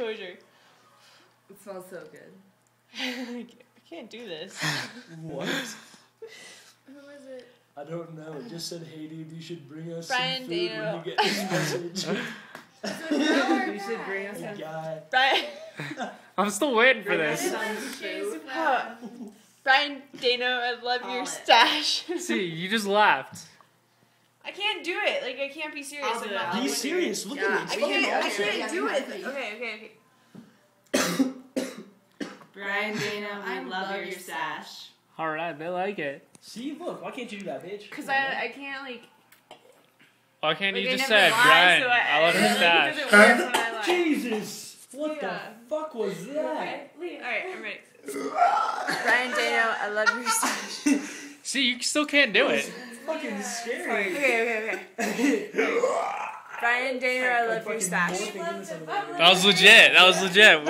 Exposure. It smells so good. I can't do this. What? Who was it? I don't know. It just said, hey dude, you should bring us Brian some food Dano. when you get this message. You should bring us Hey some guy. Brian. I'm still waiting for this. food. Brian Dano, I love Call your it. stash. See, you just laughed. I can't do it. Like, I can't be serious. I'll do I'm it. not I'll Be do doing it. serious. Look Yeah. at I it. can't do it. Okay. Brian Dano, I love your stash. Alright, they like it. See, look. Why can't you do that, bitch? Because I can't, like... Why can't Like, you I just never say, lie, Brian, so I love your like, stash. it doesn't work when I lie. Jesus! What Yeah. the fuck was that? Alright, I'm ready. Brian Dano, I love your stash. See, you still can't do it. It's fucking scary. Okay. Brian Dano, I love your Fucking stash. morphing into something. That was legit.